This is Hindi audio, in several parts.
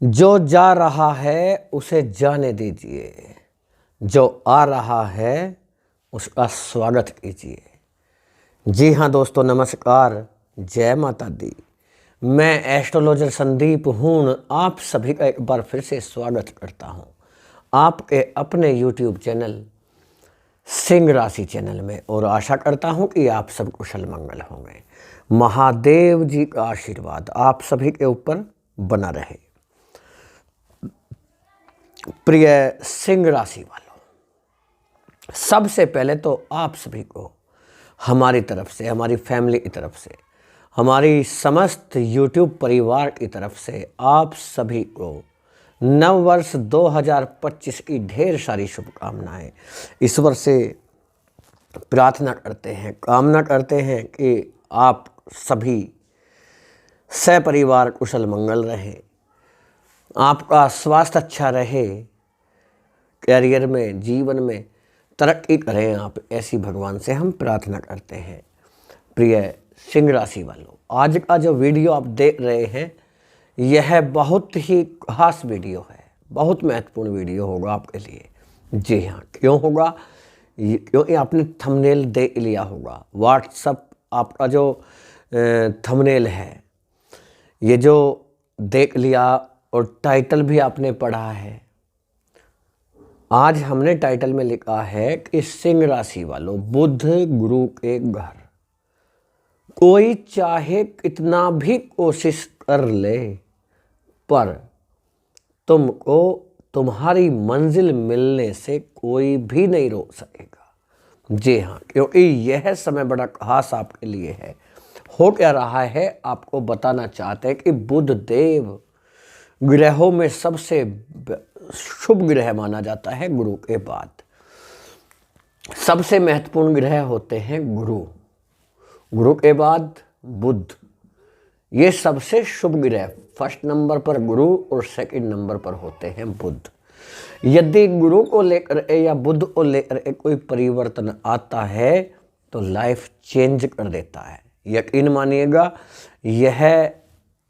जो जा रहा है उसे जाने दीजिए, जो आ रहा है उसका स्वागत कीजिए। जी हाँ दोस्तों, नमस्कार, जय माता दी। मैं एस्ट्रोलॉजर संदीप हूँ, आप सभी का एक बार फिर से स्वागत करता हूँ आपके अपने यूट्यूब चैनल सिंह राशि चैनल में, और आशा करता हूँ कि आप सब कुशल मंगल होंगे। महादेव जी का आशीर्वाद आप सभी के ऊपर बना रहे। प्रिय सिंह राशि वालों, सबसे पहले तो आप सभी को हमारी तरफ से, हमारी फैमिली की तरफ से, हमारी समस्त यूट्यूब परिवार की तरफ से आप सभी को नव वर्ष 2025 की ढेर सारी शुभकामनाएं। ईश्वर से प्रार्थना करते हैं, कामना करते हैं कि आप सभी सपरिवार कुशल मंगल रहे, आपका स्वास्थ्य अच्छा रहे, कैरियर में, जीवन में तरक्की करें आप, ऐसी भगवान से हम प्रार्थना करते हैं। प्रिय सिंह राशि वालों, आज का जो वीडियो आप देख रहे हैं यह बहुत ही खास वीडियो है, बहुत महत्वपूर्ण वीडियो होगा आपके लिए। जी हाँ, क्यों होगा? क्योंकि आपने थंबनेल देख लिया होगा। व्हाट्सएप आपका जो थंबनेल है ये जो देख लिया, और टाइटल भी आपने पढ़ा है। आज हमने टाइटल में लिखा है कि सिंह राशि वालों, बुध गुरु के घर, कोई चाहे कितना भी कोशिश कर ले पर तुमको तुम्हारी मंजिल मिलने से कोई भी नहीं रोक सकेगा। जी हाँ, क्योंकि यह समय बड़ा खास आपके लिए है। हो क्या रहा है आपको बताना चाहते हैं कि बुध देव ग्रहों में सबसे शुभ ग्रह माना जाता है। गुरु के बाद सबसे महत्वपूर्ण ग्रह होते हैं गुरु, गुरु के बाद बुध। ये सबसे शुभ ग्रह फर्स्ट नंबर पर गुरु और सेकंड नंबर पर होते हैं बुध। यदि गुरु को लेकर या बुध को लेकर कोई परिवर्तन आता है तो लाइफ चेंज कर देता है। यकीन मानिएगा, यह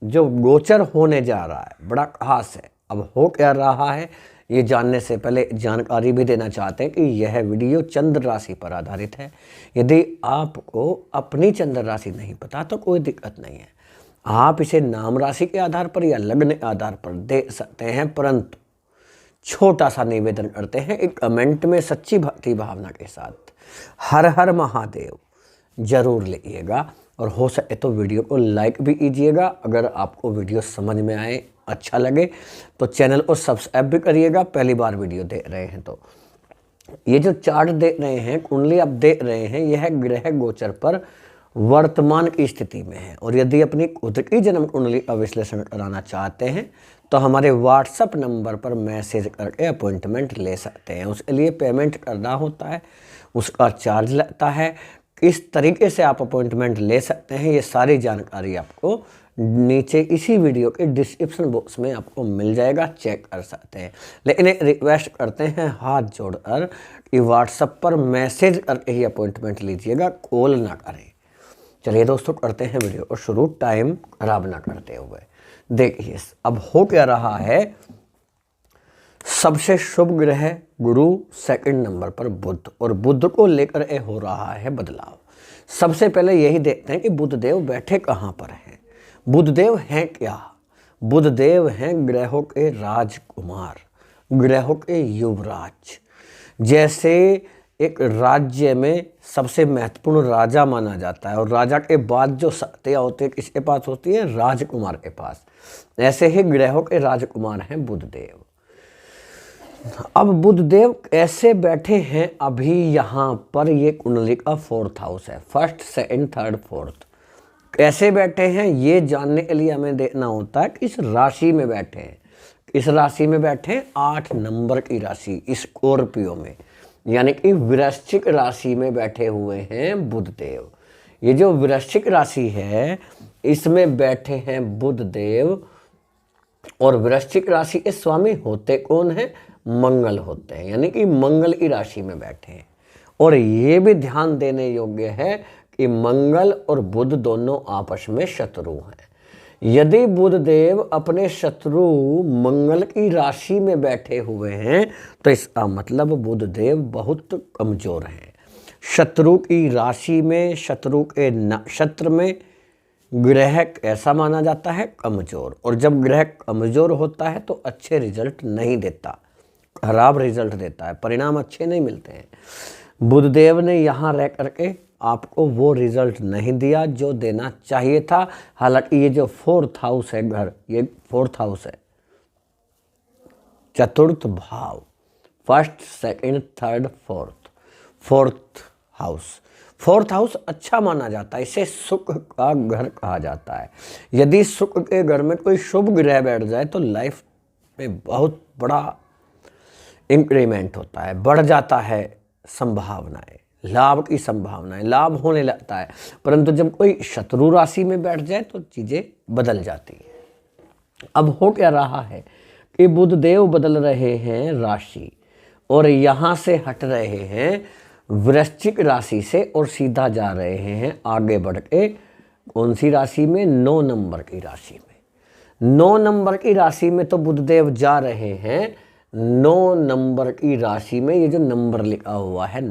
जो गोचर होने जा रहा है बड़ा खास है। अब हो क्या रहा है ये जानने से पहले जानकारी भी देना चाहते हैं कि यह वीडियो चंद्र राशि पर आधारित है। यदि आपको अपनी चंद्र राशि नहीं पता तो कोई दिक्कत नहीं है, आप इसे नाम राशि के आधार पर या लग्न के आधार पर दे सकते हैं। परंतु छोटा सा निवेदन करते हैं, एक कमेंट में सच्ची भक्ति भावना के साथ हर हर महादेव जरूर लिखिएगा, और हो सके तो वीडियो को लाइक भी कीजिएगा। अगर आपको वीडियो समझ में आए, अच्छा लगे तो चैनल को सब्सक्राइब भी करिएगा, पहली बार वीडियो देख रहे हैं तो। ये जो चार्ट देख रहे हैं, कुंडली आप देख रहे हैं, यह ग्रह गोचर पर वर्तमान की स्थिति में है। और यदि अपनी खुद की जन्म कुंडली का विश्लेषण कराना चाहते हैं तो हमारे व्हाट्सएप नंबर पर मैसेज करके अपॉइंटमेंट ले सकते हैं। उसके लिए पेमेंट करना होता है, उसका चार्ज लगता है। किस तरीके से आप अपॉइंटमेंट ले सकते हैं ये सारी जानकारी आपको नीचे इसी वीडियो के डिस्क्रिप्शन बॉक्स में आपको मिल जाएगा, चेक कर सकते हैं। लेकिन एक रिक्वेस्ट करते हैं हाथ जोड़कर कि व्हाट्सएप पर मैसेज करके ही अपॉइंटमेंट लीजिएगा, कॉल ना करें। चलिए दोस्तों, करते हैं वीडियो को शुरू, टाइम खराब ना करते हुए। देखिए अब हो क्या रहा है, सबसे शुभ ग्रह गुरु, सेकंड नंबर पर बुध, और बुध को लेकर हो रहा है बदलाव। सबसे पहले यही देखते हैं कि बुधदेव बैठे कहाँ पर हैं। बुधदेव हैं क्या? बुधदेव हैं ग्रहों के राजकुमार, ग्रहों के युवराज। जैसे एक राज्य में सबसे महत्वपूर्ण राजा माना जाता है, और राजा के बाद जो शक्तियाँ होती है किसके पास होती है? राजकुमार के पास। ऐसे ही ग्रहों के राजकुमार हैं बुधदेव। अब बुधदेव कैसे बैठे हैं अभी यहाँ पर? ये कुंडली का फोर्थ हाउस है, फर्स्ट सेकंड थर्ड फोर्थ। कैसे बैठे हैं ये जानने के लिए हमें देखना होता है कि इस राशि में बैठे हैं। इस राशि में बैठे 8 नंबर की राशि स्कॉर्पियो में, यानी कि वृश्चिक राशि में बैठे हुए हैं बुधदेव। ये जो वृश्चिक राशि है इसमें बैठे हैं बुधदेव, और वृश्चिक राशि के स्वामी होते कौन है? मंगल होते हैं, यानी कि मंगल की राशि में बैठे हैं। और ये भी ध्यान देने योग्य है कि मंगल और बुध दोनों आपस में शत्रु हैं। यदि बुध देव अपने शत्रु मंगल की राशि में बैठे हुए हैं तो इसका मतलब बुध देव बहुत कमजोर हैं। शत्रु की राशि में, शत्रु के नक्षत्र में ग्रह कैसा माना जाता है? कमजोर। और जब ग्रह कमजोर होता है तो अच्छे रिजल्ट नहीं देता, खराब रिजल्ट देता है, परिणाम अच्छे नहीं मिलते हैं। बुधदेव ने यहाँ रह करके आपको वो रिजल्ट नहीं दिया जो देना चाहिए था। हालांकि ये जो 4th हाउस है घर, ये 4th हाउस है, चतुर्थ भाव, 1st, 2nd, 3rd, 4th house. 4th house अच्छा माना जाता है, इसे सुख का घर कहा जाता है। यदि सुख के घर में कोई शुभ ग्रह बैठ जाए तो लाइफ में बहुत बड़ा इंक्रीमेंट होता है, बढ़ जाता है संभावनाएं, लाभ की संभावनाएं, लाभ होने लगता है। परंतु जब कोई शत्रु राशि में बैठ जाए तो चीजें बदल जाती हैं। अब हो क्या रहा है कि बुध देव बदल रहे हैं राशि और यहां से हट रहे हैं वृश्चिक राशि से और सीधा जा रहे हैं आगे बढ़ के कौन सी राशि में? 9 नंबर की राशि में। 9 नंबर की राशि में तो बुध देव जा रहे हैं 9 नंबर की राशि में। ये जो नंबर लिखा हुआ है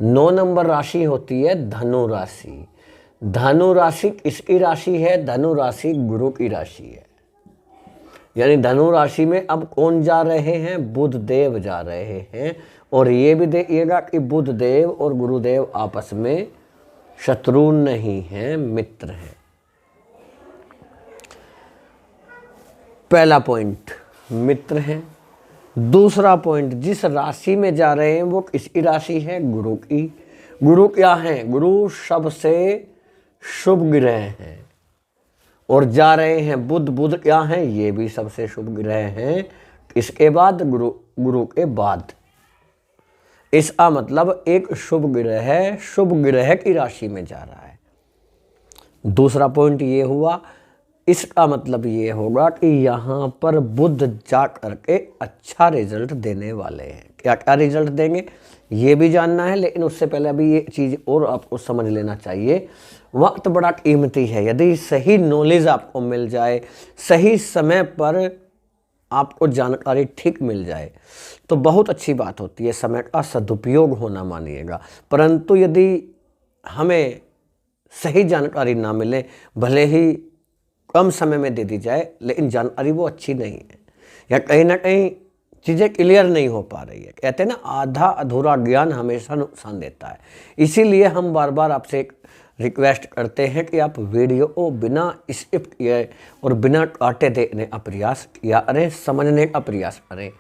9 नंबर राशि होती है धनु राशि। धनु राशि किसकी राशि है? धनु राशि गुरु की राशि है। यानी धनु राशि में अब कौन जा रहे हैं? बुध देव जा रहे हैं। और ये भी देखिएगा कि बुध देव और गुरुदेव आपस में शत्रु नहीं हैं, मित्र हैं। पहला पॉइंट मित्र हैं। दूसरा पॉइंट, जिस राशि में जा रहे हैं वो किसकी राशि है? गुरु की। गुरु क्या है? गुरु सबसे शुभ ग्रह हैं और जा रहे हैं बुध। बुध क्या है? ये भी सबसे शुभ ग्रह हैं। किसके बाद? गुरु के बाद। इसका मतलब एक शुभ ग्रह है, शुभ ग्रह की राशि में जा रहा है। दूसरा पॉइंट ये हुआ, इसका मतलब ये होगा कि यहाँ पर बुध जा करके अच्छा रिजल्ट देने वाले हैं। क्या क्या रिजल्ट देंगे ये भी जानना है, लेकिन उससे पहले अभी ये चीज़ और आपको समझ लेना चाहिए। वक्त बड़ा कीमती है। यदि सही नॉलेज आपको मिल जाए, सही समय पर आपको जानकारी ठीक मिल जाए तो बहुत अच्छी बात होती है। समय का सदुपयोग होना मानिएगा। परंतु यदि हमें सही जानकारी ना मिले, भले ही कम समय में दे दी जाए, लेकिन जानकारी वो अच्छी नहीं है या कहीं ना कहीं चीज़ें क्लियर नहीं हो पा रही है। कहते हैं ना, आधा अधूरा ज्ञान हमेशा नुकसान देता है। इसीलिए हम बार बार आपसे एक रिक्वेस्ट करते हैं कि आप वीडियो को बिना स्किप किए और बिना काटे देखने का प्रयास किया करें, समझने का प्रयास करें।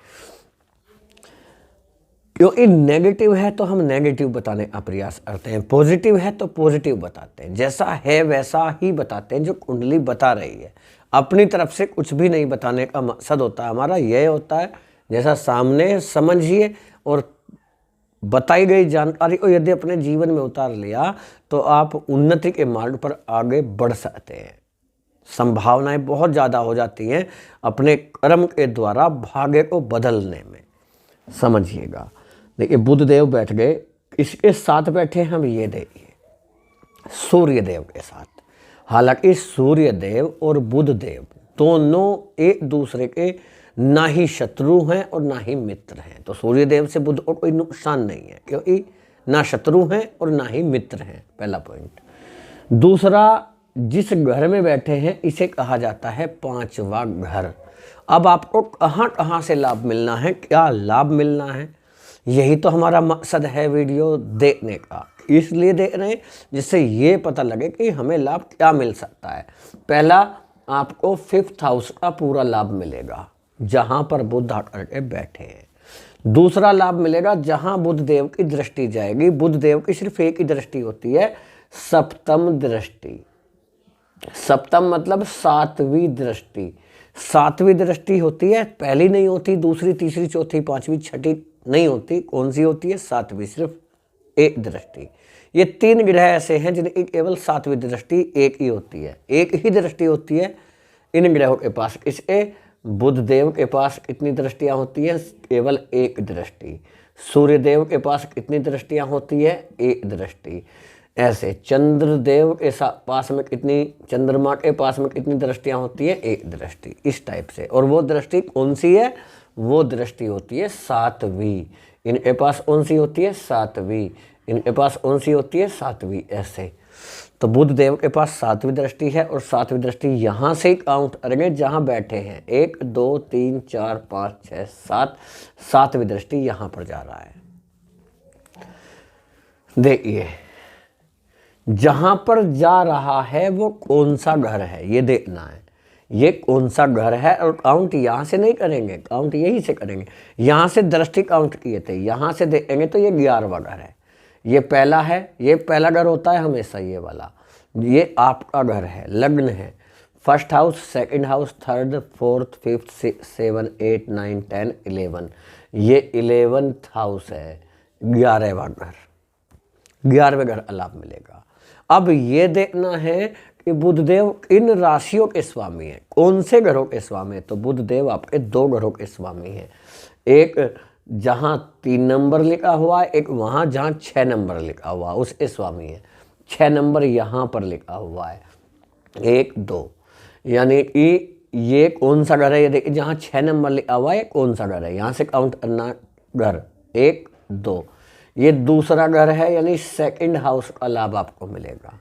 क्योंकि नेगेटिव है तो हम नेगेटिव बताने का प्रयास करते हैं, पॉजिटिव है तो पॉजिटिव बताते हैं। जैसा है वैसा ही बताते हैं जो कुंडली बता रही है। अपनी तरफ से कुछ भी नहीं बताने का मकसद होता है हमारा। यह होता है जैसा सामने समझिए और बताई गई जानकारी को यदि अपने जीवन में उतार लिया तो आप उन्नति के मार्ग पर आगे बढ़ सकते हैं। संभावनाएं बहुत ज़्यादा हो जाती हैं अपने कर्म के द्वारा भाग्य को बदलने में। समझिएगा। देखिए, बुध देव बैठ गए, इसके साथ बैठे हम ये देखिए सूर्य देव के साथ। हालांकि सूर्य देव और बुध देव दोनों एक दूसरे के ना ही शत्रु हैं और ना ही मित्र हैं। तो सूर्य देव से बुध को कोई नुकसान नहीं है, क्योंकि ना शत्रु हैं और ना ही मित्र हैं। पहला पॉइंट। दूसरा, जिस घर में बैठे हैं इसे कहा जाता है 5वां घर। अब आपको कहाँ कहाँ से लाभ मिलना है, क्या लाभ मिलना है, यही तो हमारा मकसद है वीडियो देखने का। इसलिए देख रहे हैं जिससे ये पता लगे कि हमें लाभ क्या मिल सकता है। पहला, आपको 5th हाउस का पूरा लाभ मिलेगा जहाँ पर बुध आकर के बैठे हैं। दूसरा लाभ मिलेगा जहाँ बुध देव की दृष्टि जाएगी। बुध देव की सिर्फ एक ही दृष्टि होती है, सप्तम दृष्टि। सप्तम मतलब 7वीं दृष्टि। 7वीं दृष्टि होती है, पहली नहीं होती, दूसरी, तीसरी, चौथी, 5वीं, छठी नहीं होती। कौन सी होती है? 7वीं, सिर्फ एक दृष्टि। ये 3 ग्रह ऐसे हैं जिनकी केवल 7वीं दृष्टि एक ही होती है, एक ही दृष्टि होती है इन ग्रहों के पास। इसके बुध देव के पास कितनी दृष्टियां होती है? केवल एक दृष्टि। सूर्य देव के पास कितनी दृष्टियां होती है? एक दृष्टि। ऐसे चंद्रदेव के पास में कितनी, चंद्रमा के पास में कितनी दृष्टियां होती है, एक दृष्टि, इस टाइप से। और वो दृष्टि कौन सी है, वो दृष्टि होती है सातवीं। इनके पास कौन सी होती है, सातवीं। इनके पास कौन सी होती है, सातवीं। ऐसे तो बुध देव के पास सातवीं दृष्टि है, और सातवीं दृष्टि यहाँ से ही काउंट करेंगे जहाँ बैठे हैं, 1 2 3 4 5 6 7, सातवीं दृष्टि यहाँ पर जा रहा है। देखिए जहां पर जा रहा है वो कौन सा घर है, ये देखना है, ये कौन सा घर है। और काउंट यहाँ से नहीं करेंगे, काउंट यहीं से करेंगे। यहाँ से दृष्टि काउंट किए थे, यहाँ से देखेंगे तो ये 11वां घर है, ये पहला है, ये पहला घर होता है हमेशा ये वाला। ये आपका घर है, लग्न है, first house, second house, third, fourth, fifth, 6, 7, 8, 9, 10, 11, ये 11th हाउस है, 11वां घर, 11वें घर का लाभ मिलेगा। अब ये देखना है कि बुधदेव इन राशियों के स्वामी हैं, कौन से घरों के स्वामी हैं। तो बुधदेव आपके 2 घरों के स्वामी हैं, एक जहाँ 3 नंबर लिखा हुआ है, एक वहाँ जहाँ 6 नंबर लिखा हुआ है उसके स्वामी है। 6 नंबर यहाँ पर लिखा हुआ है, 1 2, यानी कि ये कौन सा घर है, ये देखिए जहाँ 6 नंबर लिखा हुआ है कौन सा घर है, यहाँ से काउंट करना घर, 1 2, ये दूसरा घर है, यानी सेकंड हाउस का लाभ आपको मिलेगा।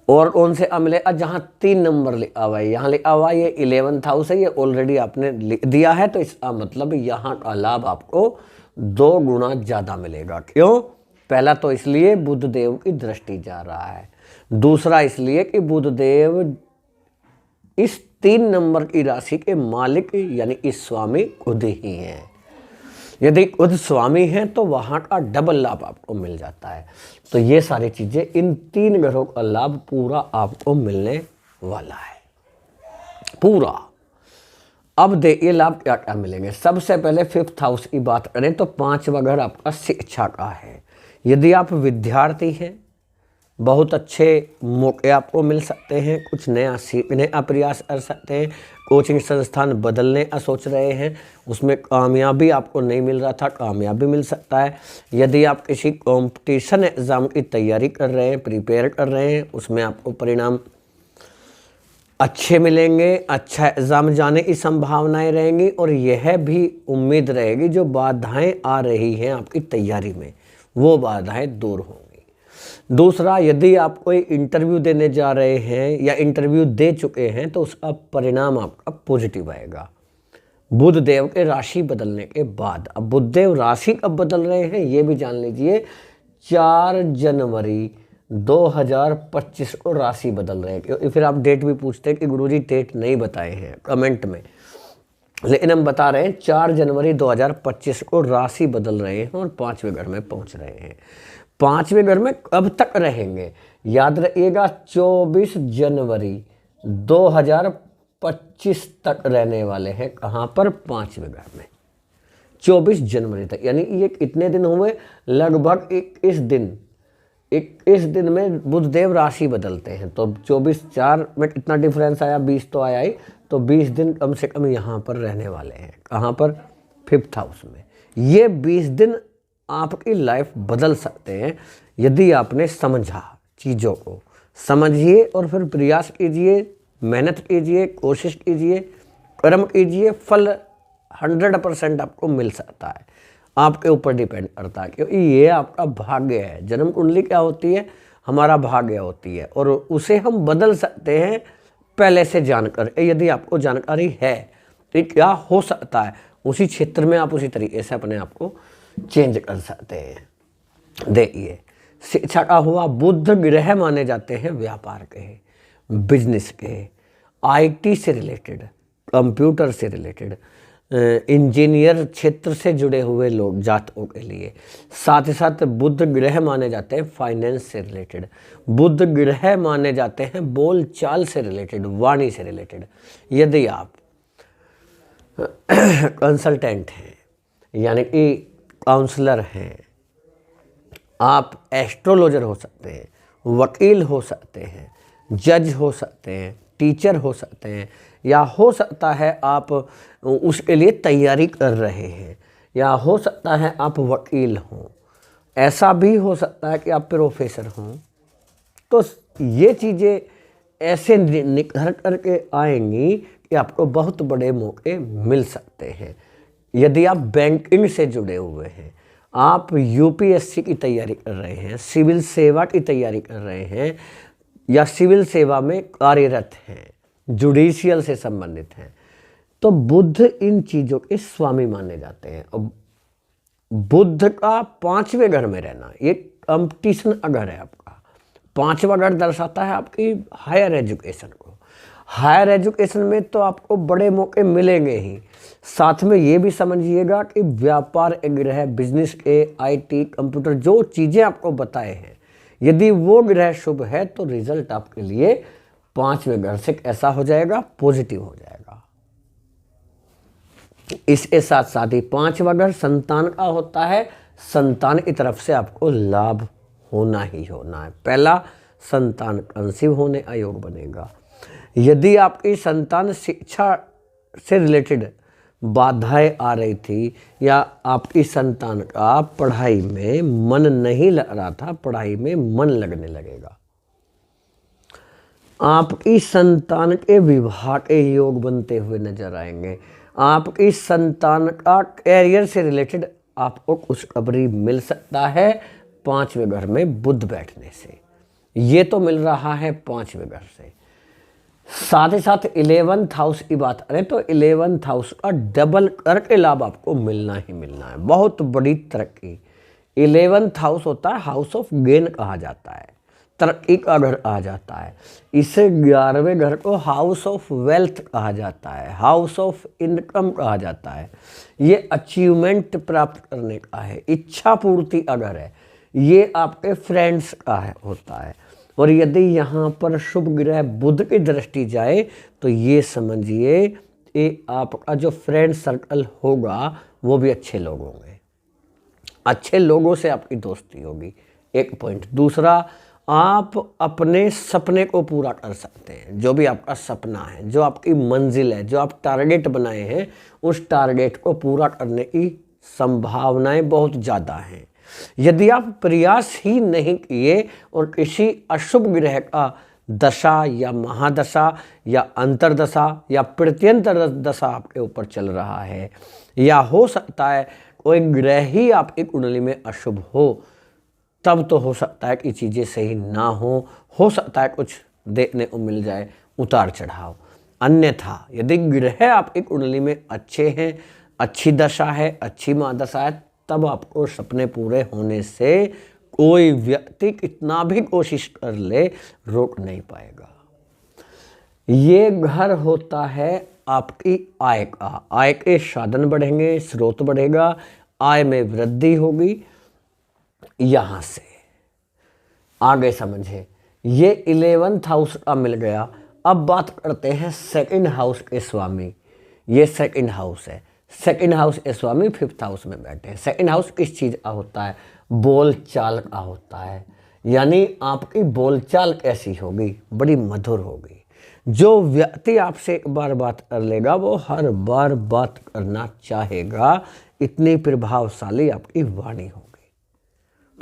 और कौन से मिलेगा, जहाँ 3 नंबर लिखा हुआ है, यहाँ लिखा हुआ है ये 11th हाउस है, ये ऑलरेडी आपने लिख दिया है, तो इसका मतलब यहाँ का लाभ आपको 2 गुना ज़्यादा मिलेगा। क्यों, पहला तो इसलिए बुधदेव की दृष्टि जा रहा है, दूसरा इसलिए कि बुधदेव इस 3 नंबर की राशि के मालिक यानी इस स्वामी खुद ही हैं। यदि खुद स्वामी हैं तो वहाँ का डबल लाभ आपको मिल जाता है। तो ये सारी चीज़ें, इन 3 घरों का लाभ पूरा आपको मिलने वाला है, पूरा। अब देखिए लाभ क्या क्या मिलेंगे। सबसे पहले 5th हाउस की बात करें तो 5वां घर आपका शिक्षा का है। यदि आप विद्यार्थी हैं, बहुत अच्छे मौके आपको मिल सकते हैं, कुछ नया सीखने का प्रयास कर सकते हैं, कोचिंग संस्थान बदलने का सोच रहे हैं, उसमें कामयाबी आपको नहीं मिल रहा था, कामयाबी मिल सकता है। यदि आप किसी कंपटीशन एग्ज़ाम की तैयारी कर रहे हैं, प्रिपेयर कर रहे हैं, उसमें आपको परिणाम अच्छे मिलेंगे, अच्छा एग्ज़ाम जाने की संभावनाएं रहेंगी, और यह भी उम्मीद रहेगी जो बाधाएं आ रही हैं आपकी तैयारी में, वो बाधाएं दूर होंगी। दूसरा, यदि आप कोई इंटरव्यू देने जा रहे हैं या इंटरव्यू दे चुके हैं तो उसका परिणाम आपका पॉजिटिव आएगा बुध देव के राशि बदलने के बाद। अब बुध देव राशि कब बदल रहे हैं ये भी जान लीजिए, 4 जनवरी 2025 को राशि बदल रहे हैं। क्योंकि फिर आप डेट भी पूछते हैं कि गुरुजी डेट नहीं बताए हैं कमेंट में, लेकिन हम बता रहे हैं 4 जनवरी 2025 को राशि बदल रहे हैं और 5वें घर में पहुंच रहे हैं। 5वें घर में कब तक रहेंगे, याद रखिएगा 24 जनवरी 2025 तक रहने वाले हैं। कहाँ पर, 5वें घर में, 24 जनवरी तक। यानी ये कितने दिन हुए, लगभग 21 दिन। 21 दिन में बुधदेव राशि बदलते हैं, तो 24/4 में कितना डिफरेंस आया, 20 तो आया ही, तो 20 दिन कम से कम यहाँ पर रहने वाले हैं। कहाँ पर, 5th हाउस में। ये 20 दिन आपकी लाइफ बदल सकते हैं यदि आपने समझा, चीज़ों को समझिए और फिर प्रयास कीजिए, मेहनत कीजिए, कोशिश कीजिए, कर्म कीजिए, फल 100% आपको मिल सकता है। आपके ऊपर डिपेंड करता है, क्योंकि ये आपका भाग्य है। जन्म कुंडली क्या होती है, हमारा भाग्य होती है, और उसे हम बदल सकते हैं पहले से जानकर। यदि आपको जानकारी है तो क्या हो सकता है, उसी क्षेत्र में आप उसी तरीके से अपने आप को चेंज कर सकते हैं। देखिए, शिक्षा का हुआ, बुध ग्रह माने जाते हैं व्यापार के, बिजनेस के, आईटी से रिलेटेड, कंप्यूटर से रिलेटेड, इंजीनियर क्षेत्र से जुड़े हुए लोग, जातकों के लिए। साथ ही साथ बुध ग्रह माने जाते हैं फाइनेंस से रिलेटेड, बुध ग्रह माने जाते हैं बोल चाल से रिलेटेड, वाणी से रिलेटेड। यदि आप कंसल्टेंट हैं, यानी कि काउंसलर हैं, आप एस्ट्रोलॉजर हो सकते हैं, वकील हो सकते हैं, जज हो सकते हैं, टीचर हो सकते हैं, या हो सकता है आप उसके लिए तैयारी कर रहे हैं, या हो सकता है आप वकील हों, ऐसा भी हो सकता है कि आप प्रोफेसर हों, तो ये चीज़ें ऐसे निखर करके आएंगी कि आपको बहुत बड़े मौके मिल सकते हैं। यदि आप बैंकिंग से जुड़े हुए हैं, आप यूपीएससी की तैयारी कर रहे हैं, सिविल सेवा की तैयारी कर रहे हैं, या सिविल सेवा में कार्यरत हैं, जुडिशियल से संबंधित हैं, तो बुध इन चीज़ों के स्वामी माने जाते हैं। और बुध का 5वें घर में रहना ये कंपटीशन अगर है आपका। 5वां घर दर्शाता है आपकी हायर एजुकेशन को। हायर एजुकेशन में तो आपको बड़े मौके मिलेंगे ही, साथ में ये भी समझिएगा कि व्यापार ग्रह, बिजनेस के, आईटी, कंप्यूटर, जो चीज़ें आपको बताए हैं, यदि वो ग्रह शुभ है तो रिजल्ट आपके लिए 5वें घर से कैसा हो जाएगा, पॉजिटिव हो जाएगा। इसके साथ साथ ही 5वां घर संतान का होता है। संतान की तरफ से आपको लाभ होना ही होना है। पहला, संतान कंसीव होने का योग बनेगा। यदि आपकी संतान शिक्षा से रिलेटेड बाधाएं आ रही थी, या आपकी संतान का पढ़ाई में मन नहीं लग रहा था, पढ़ाई में मन लगने लगेगा। आपकी संतान के विवाह के योग बनते हुए नजर आएंगे। आपकी संतान का कैरियर से रिलेटेड आपको खुशखबरी मिल सकता है 5वें घर में बुध बैठने से। ये तो मिल रहा है 5वें घर से। साथ ही साथ 11th हाउस की बात करें तो 11th हाउस का डबल करके लाभ आपको मिलना ही मिलना है। बहुत बड़ी तरक्की। 11th हाउस होता है हाउस ऑफ गेन कहा जाता है, तरक्की का घर कहा जाता है। इसे 11वें घर को हाउस ऑफ वेल्थ कहा जाता है, हाउस ऑफ इनकम कहा जाता है। ये अचीवमेंट प्राप्त करने का है, इच्छा पूर्ति का घर है। ये आपके फ्रेंड्स का होता है। और यदि यहाँ पर शुभ ग्रह बुध की दृष्टि जाए तो ये समझिए कि आपका जो फ्रेंड सर्कल होगा वो भी अच्छे लोग होंगे, अच्छे लोगों से आपकी दोस्ती होगी, एक पॉइंट। दूसरा, आप अपने सपने को पूरा कर सकते हैं। जो भी आपका सपना है, जो आपकी मंजिल है, जो आप टारगेट बनाए हैं, उस टारगेट को पूरा करने की संभावनाएं बहुत ज़्यादा हैं। यदि आप प्रयास ही नहीं किए और किसी अशुभ ग्रह का दशा या महादशा या अंतरदशा या प्रत्यंतर दशा आपके ऊपर चल रहा है, या हो सकता है कोई ग्रह ही आपकी कुंडली में अशुभ हो, तब तो हो सकता है कि चीज़ें सही ना हो सकता है कुछ देखने को मिल जाए उतार चढ़ाव। अन्यथा यदि ग्रह आपकी कुंडली में अच्छे हैं, अच्छी दशा है, अच्छी महादशा है, तब आपको सपने पूरे होने से कोई व्यक्ति कितना भी कोशिश कर ले रोक नहीं पाएगा। ये घर होता है आपकी आय का। आय के साधन बढ़ेंगे, स्रोत बढ़ेगा, आय में वृद्धि होगी। यहाँ से आगे समझे, ये 11th हाउस का मिल गया। अब बात करते हैं 2nd हाउस के स्वामी। ये 2nd हाउस है। 2nd हाउस के स्वामी 5th हाउस में बैठे हैं। 2nd हाउस किस चीज़ का होता है? बोल चाल का होता है। यानी आपकी बोलचाल कैसी होगी? बड़ी मधुर होगी। जो व्यक्ति आपसे एक बार बात कर लेगा वो हर बार बात करना चाहेगा, इतनी प्रभावशाली आपकी वाणी होगी,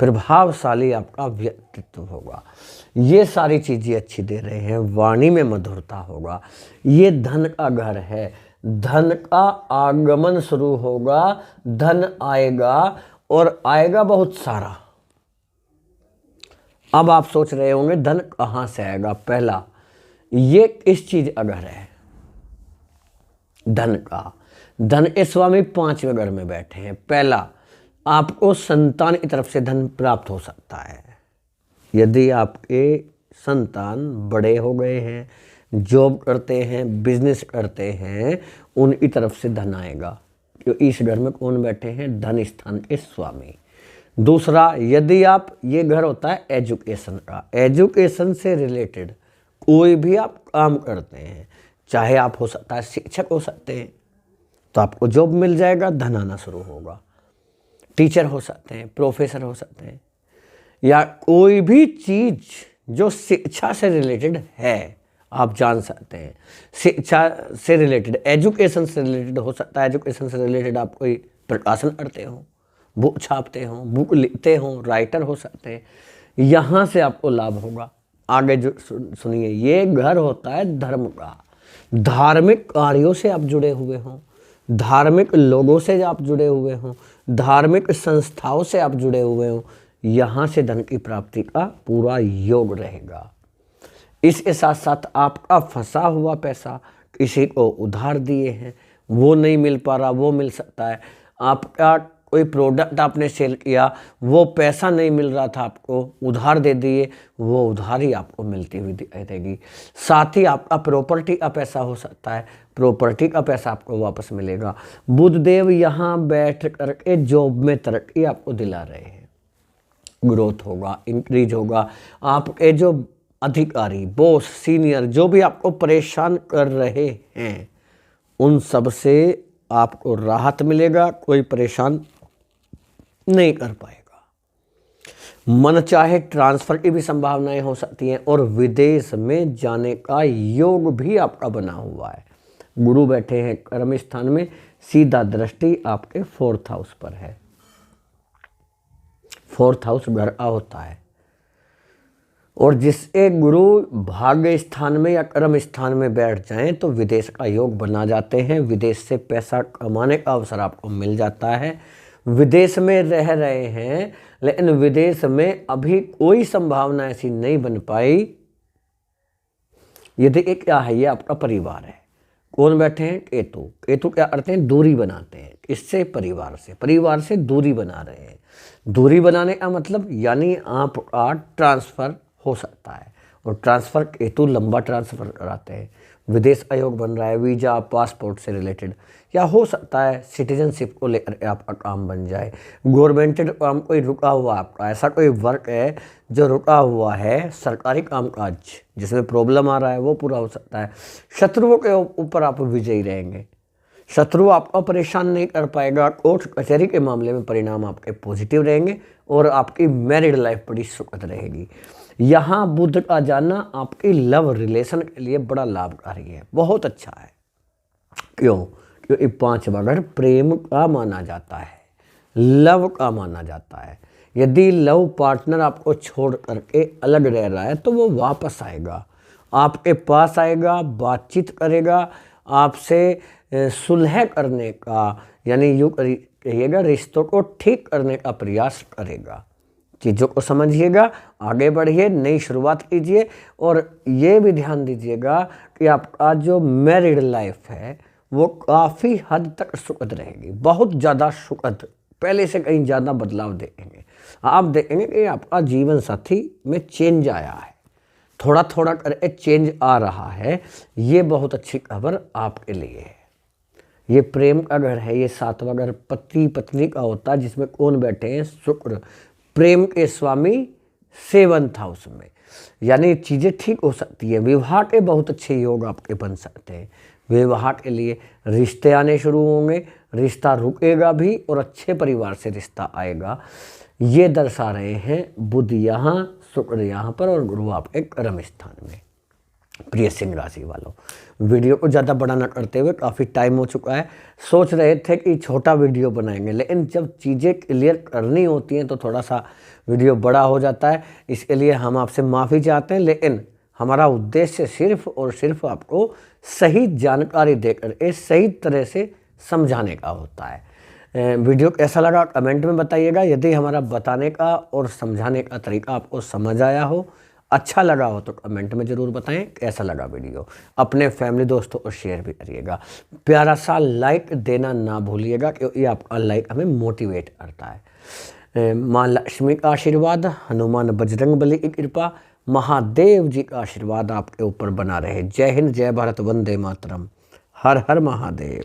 प्रभावशाली आपका व्यक्तित्व होगा। ये सारी चीज़ें अच्छी दे रहे हैं, वाणी में मधुरता होगा। ये धन का घर है, धन का आगमन शुरू होगा, धन आएगा और आएगा बहुत सारा। अब आप सोच रहे होंगे धन कहाँ से आएगा? पहला, ये किस चीज का घर है? धन का। धन के स्वामी 5वें घर में बैठे हैं। पहला, आपको संतान की तरफ से धन प्राप्त हो सकता है। यदि आपके संतान बड़े हो गए हैं, जॉब करते हैं, बिजनेस करते हैं, उनकी तरफ से धन आएगा। तो इस घर में कौन बैठे हैं? धन स्थान के स्वामी। दूसरा, यदि आप, ये घर होता है एजुकेशन का, एजुकेशन से रिलेटेड कोई भी आप काम करते हैं, चाहे आप हो सकता है शिक्षक हो सकते हैं तो आपको जॉब मिल जाएगा, धन आना शुरू होगा। टीचर हो सकते हैं, प्रोफेसर हो सकते हैं, या कोई भी चीज़ जो शिक्षा से रिलेटेड है आप जान सकते हैं। शिक्षा से रिलेटेड, एजुकेशन से रिलेटेड हो सकता है। एजुकेशन से रिलेटेड आप कोई प्रकाशन करते हो, बुक छापते हो, बुक लिखते हो, राइटर हो सकते हैं। यहाँ से आपको लाभ होगा। आगे जो सुनिए, ये घर होता है धर्म का। धार्मिक कार्यों से आप जुड़े हुए हों, धार्मिक लोगों से आप जुड़े हुए हों, धार्मिक संस्थाओं से आप जुड़े हुए हों, यहाँ से धन की प्राप्ति का पूरा योग रहेगा। इसके साथ साथ आपका फंसा हुआ पैसा, किसी को उधार दिए हैं, वो नहीं मिल पा रहा, वो मिल सकता है। आपका कोई प्रोडक्ट आपने सेल किया, वो पैसा नहीं मिल रहा था, आपको उधार दे दिए, वो उधार ही आपको मिलती हुई दिखाई देगी। साथ ही आपका प्रॉपर्टी का पैसा हो सकता है, प्रॉपर्टी का पैसा आपको वापस मिलेगा। बुध देव यहाँ बैठ करके जॉब में तरक्की आपको दिला रहे हैं, ग्रोथ होगा, इंक्रीज होगा। आपके जो अधिकारी, बॉस, सीनियर जो भी आपको परेशान कर रहे हैं, उन सब से आपको राहत मिलेगा, कोई परेशान नहीं कर पाएगा। मन चाहे ट्रांसफर की भी संभावनाएं हो सकती हैं और विदेश में जाने का योग भी आपका बना हुआ है। गुरु बैठे हैं कर्म स्थान में, सीधा दृष्टि आपके 4th हाउस पर है। 4th हाउस घर का होता है, और जिससे गुरु भाग्य स्थान में या कर्म स्थान में बैठ जाएं तो विदेश का योग बना जाते हैं। विदेश से पैसा कमाने का अवसर आपको मिल जाता है। विदेश में रह रहे हैं लेकिन विदेश में अभी कोई संभावना ऐसी नहीं बन पाई। यदि एक क्या है, ये आपका परिवार है। कौन बैठे हैं? केतु। केतु क्या करते हैं? दूरी बनाते हैं। इससे परिवार से दूरी बना रहे हैं। दूरी बनाने का मतलब यानी आपका ट्रांसफ़र हो सकता है, और ट्रांसफ़र केतु लंबा ट्रांसफ़र कराते हैं। विदेश आयोग बन रहा है, वीज़ा, पासपोर्ट से रिलेटेड, या हो सकता है सिटीजनशिप को लेकर आपका काम बन जाए। गवर्नमेंटेड काम कोई रुका हुआ आपका, ऐसा कोई वर्क है जो रुका हुआ है, सरकारी कामकाज जिसमें प्रॉब्लम आ रहा है, वो पूरा हो सकता है। शत्रुओं के ऊपर आप विजयी रहेंगे, शत्रु आपको परेशान नहीं कर पाएगा। कोर्ट कचहरी के मामले में परिणाम आपके पॉजिटिव रहेंगे और आपकी मैरिड लाइफ बड़ी सुखद रहेगी। यहाँ बुध का जाना आपकी लव रिलेशन के लिए बड़ा लाभकारी है, बहुत अच्छा है। क्यों? क्योंकि 5वां घर प्रेम का माना जाता है, लव का माना जाता है। यदि लव पार्टनर आपको छोड़ करके अलग रह रहा है तो वो वापस आएगा, आपके पास आएगा, बातचीत करेगा, आपसे सुलह करने का, यानी यूँ कहिएगा रिश्तों को ठीक करने का प्रयास करेगा। चीज़ों को समझिएगा, आगे बढ़िए, नई शुरुआत कीजिए। और ये भी ध्यान दीजिएगा कि आपका जो मैरिड लाइफ है वो काफ़ी हद तक सुखद रहेगी, बहुत ज़्यादा सुखद, पहले से कहीं ज़्यादा बदलाव देखेंगे। आप देखेंगे कि आपका जीवन साथी में चेंज आया है, थोड़ा थोड़ा करके चेंज आ रहा है। ये बहुत अच्छी खबर आपके लिए है। ये प्रेम का घर है, ये 7वां घर पति पत्नी का होता है, जिसमें कौन बैठे हैं? शुक्र, प्रेम के स्वामी 7th हाउस में। यानी चीज़ें ठीक हो सकती है। विवाह के बहुत अच्छे योग आपके बन सकते हैं। विवाह के लिए रिश्ते आने शुरू होंगे, रिश्ता रुकेगा भी और अच्छे परिवार से रिश्ता आएगा। ये दर्शा रहे हैं बुध यहाँ, शुक्र यहाँ पर और गुरु आपके कर्म स्थान में। प्रिय सिंह राशि वालों, वीडियो को ज़्यादा बड़ा न करते हुए, काफ़ी टाइम हो चुका है, सोच रहे थे कि छोटा वीडियो बनाएंगे, लेकिन जब चीज़ें क्लियर करनी होती हैं तो थोड़ा सा वीडियो बड़ा हो जाता है। इसके लिए हम आपसे माफ़ी चाहते हैं, लेकिन हमारा उद्देश्य सिर्फ और सिर्फ आपको सही जानकारी देकर के सही तरह से समझाने का होता है। वीडियो कैसा लगा कमेंट में बताइएगा। यदि हमारा बताने का और समझाने का तरीका आपको समझ आया हो, अच्छा लगा हो, तो कमेंट में ज़रूर बताएं कैसा लगा वीडियो। अपने फैमिली दोस्तों को शेयर भी करिएगा। प्यारा सा लाइक देना ना भूलिएगा, क्योंकि आपका लाइक हमें मोटिवेट करता है। माँ लक्ष्मी का आशीर्वाद, हनुमान बजरंगबली की कृपा, महादेव जी का आशीर्वाद आपके ऊपर बना रहे। जय हिंद, जय भारत, वंदे मातरम, हर हर महादेव।